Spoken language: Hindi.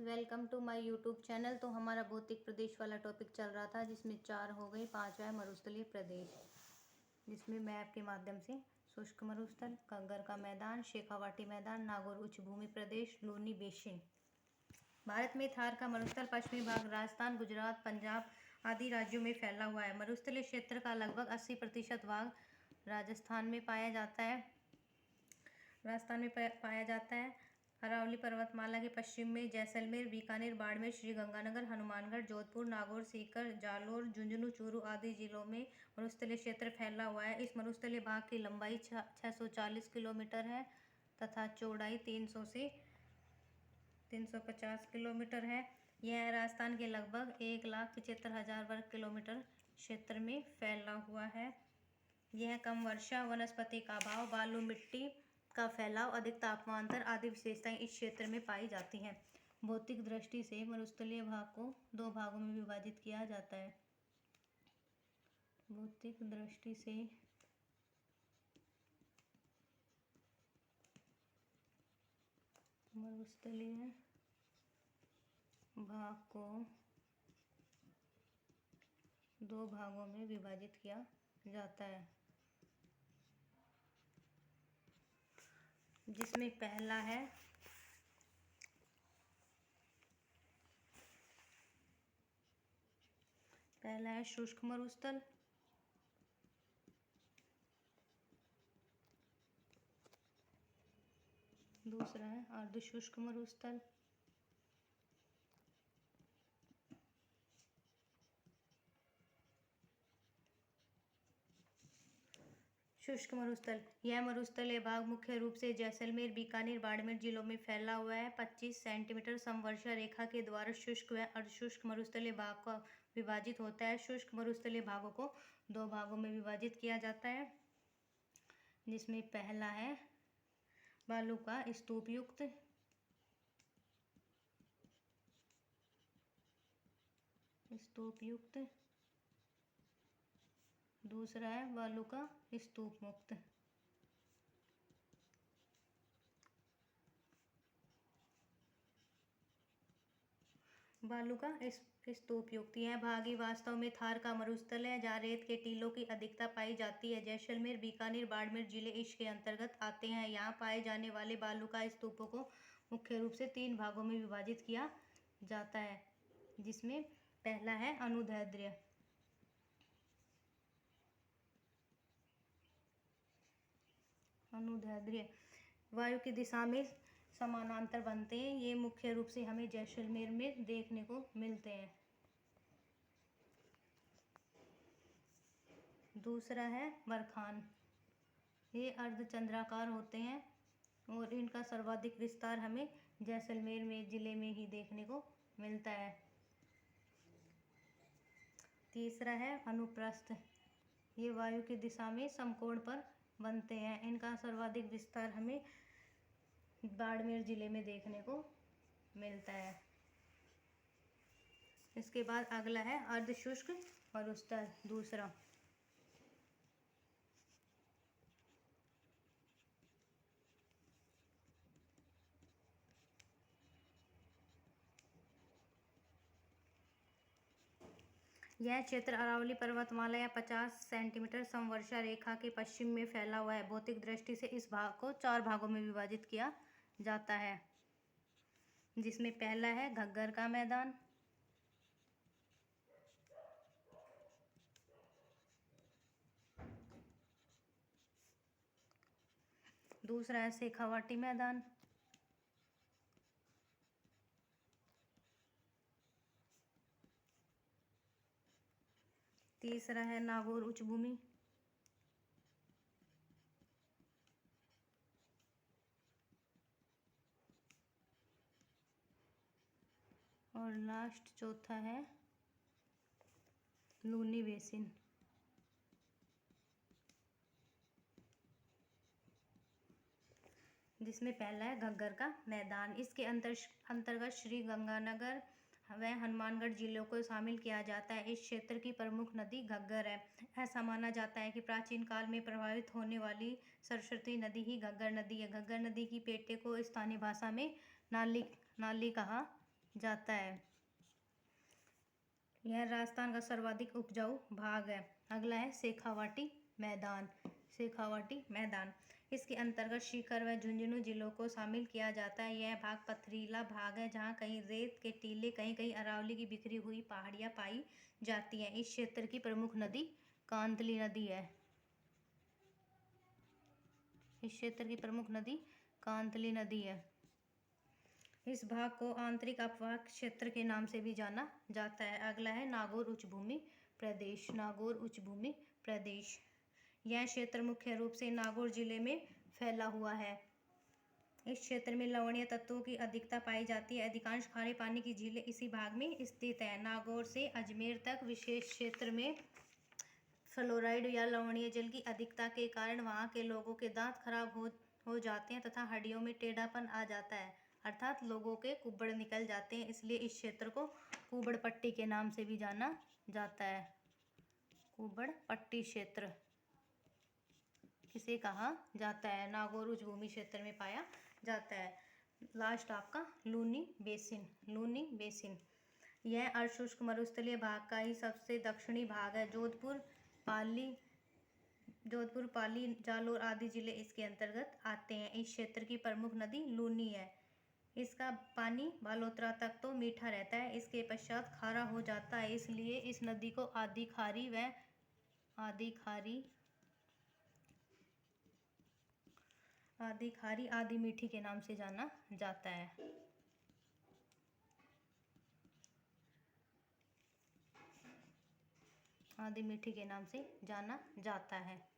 Welcome to my YouTube channel. तो हमारा भौतिक प्रदेश वाला टॉपिक चल रहा था, जिसमें 4 हो गई, 5वां है मरुस्थलीय प्रदेश, जिसमें मैप के माध्यम से शुष्क मरुस्थल, घग्गर का मैदान, शेखावाटी मैदान, नागौर उच्च भूमि प्रदेश, लूनी बेसिन। भारत में थार का मरुस्थल पश्चिमी भाग राजस्थान, गुजरात, पंजाब आदि राज्यों में फैला हुआ है। मरुस्थलीय क्षेत्र का लगभग 80% भाग राजस्थान में पाया जाता है। अरावली पर्वतमाला के पश्चिम में जैसलमेर, बीकानेर, बाड़मेर, श्रीगंगानगर, हनुमानगढ़, जोधपुर, नागौर, सीकर, जालोर, झुंझुनू, चूरू आदि जिलों में मरुस्थलीय क्षेत्र फैला हुआ है। इस मरुस्थलीय भाग की लंबाई 640 किलोमीटर है तथा चौड़ाई 300 से 350 किलोमीटर है। यह राजस्थान के लगभग 1,75,000 वर्ग किलोमीटर क्षेत्र में फैला हुआ है। यह कम वर्षा, वनस्पति का अभाव, बालू मिट्टी का फैलाव, अधिक तापमान आदि विशेषताएं इस क्षेत्र में पाई जाती हैं। भौतिक दृष्टि से मरुस्थलीय भाग को 2 भागों में विभाजित किया जाता है। भौतिक दृष्टि से मरुस्थलीय भाग को 2 भागों में विभाजित किया जाता है, जिसमें पहला है शुष्क मरुस्थल, दूसरा है अर्ध शुष्क मरुस्थल। शुष्क मरुस्थल, यह मरुस्थलीय भाग मुख्य रूप से जैसलमेर, बीकानेर, बाड़मेर जिलों में फैला हुआ है। 25 सेंटीमीटर समवर्षा रेखा के द्वारा शुष्क व अर्धशुष्क मरुस्थलीय भाग का विभाजित होता है। शुष्क मरुस्थलीय भागों को 2 भागों में विभाजित किया जाता है, जिसमें पहला है बालू का स्तूपयुक्त, दूसरा है बालू का स्तूप मुक्त। बालू का स्तूप युक्त, यह भाग ही वास्तव में थार का मरुस्थल है, जहाँ रेत के टीलों की अधिकता पाई जाती है। जैसलमेर, बीकानेर, बाड़मेर जिले इसके अंतर्गत आते हैं। यहाँ पाए जाने वाले बालू का स्तूपों को मुख्य रूप से 3 भागों में विभाजित किया जाता है, जिसमें पहला है अनुदैर्ध्य। वायु की दिशा में समानांतर बनते हैं। ये मुख्य रूप से हमें जैसलमेर में देखने को मिलते हैं। दूसरा है बरखान, ये अर्धचंद्राकार होते हैं और इनका सर्वाधिक विस्तार हमें जैसलमेर में जिले में ही देखने को मिलता है। तीसरा है अनुप्रस्थ, ये वायु की दिशा में समकोण पर बनते हैं। इनका सर्वाधिक विस्तार हमें बाड़मेर जिले में देखने को मिलता है। इसके बाद अगला है अर्धशुष्क मरुस्थल, दूसरा। यह क्षेत्र अरावली पर्वतमाला या 50 सेंटीमीटर समवर्षा रेखा के पश्चिम में फैला हुआ है। भौतिक दृष्टि से इस भाग को 4 भागों में विभाजित किया जाता है, जिसमें पहला है घग्गर का मैदान, दूसरा है शेखावाटी मैदान, तीसरा है नागौर उच्च भूमि, और लास्ट चौथा है लूनी बेसिन। जिसमें पहला है घग्गर का मैदान। इसके अंतर्गत श्री गंगानगर व हनुमानगढ़ जिलों को शामिल किया जाता है। इस क्षेत्र की प्रमुख नदी घग्गर है। ऐसा माना जाता है कि प्राचीन काल में प्रभावित होने वाली सरस्वती नदी ही घग्गर नदी है। घग्गर नदी की पेटे को स्थानीय भाषा में नाली कहा जाता है। यह राजस्थान का सर्वाधिक उपजाऊ भाग है। अगला है शेखावाटी मैदान। शेखावाटी मैदान, इसके अंतर्गत सीकर व झुंझुनू जिलों को शामिल किया जाता है। यह भाग पथरीला भाग है जहाँ कहीं रेत के टीले, कहीं कहीं अरावली की बिखरी हुई पहाड़ियाँ पाई जाती हैं। इस क्षेत्र की प्रमुख नदी कांतली नदी है। इस क्षेत्र की प्रमुख नदी कांतली नदी है। इस भाग को आंतरिक अपवाह क्षेत्र के नाम से भी जाना जाता है। अगला है नागौर उच्चभूमि प्रदेश। नागौर उच्चभूमि प्रदेश, यह क्षेत्र मुख्य रूप से नागौर जिले में फैला हुआ है। इस क्षेत्र में लवणीय तत्वों की अधिकता पाई जाती है। अधिकांश खारे पानी की झीलें इसी भाग में स्थित है। नागौर से अजमेर तक विशेष क्षेत्र में फ्लोराइड या लवणीय जल की अधिकता के कारण वहाँ के लोगों के दांत खराब हो जाते हैं तथा हड्डियों में टेढ़ापन आ जाता है, अर्थात लोगों के कुबड़ निकल जाते हैं। इसलिए इस क्षेत्र को कुबड़ पट्टी के नाम से भी जाना जाता है। कुबड़ पट्टी क्षेत्र किसे कहा जाता है? नागौर उच्चभूमि क्षेत्र में पाया जाता है। लास्ट आपका लूनी बेसिन। लूनी बेसिन, यह अर्धशुष्क मरुस्थलीय भाग का ही सबसे दक्षिणी भाग है। जोधपुर, पाली, जालौर आदि जिले इसके अंतर्गत आते हैं। इस क्षेत्र की प्रमुख नदी लूनी है। इसका पानी बालोतरा तक तो मीठा रहता है, इसके पश्चात खारा हो जाता है। इसलिए इस नदी को आधी खारी व आधी मीठी के नाम से जाना जाता है। आधी मीठी के नाम से जाना जाता है।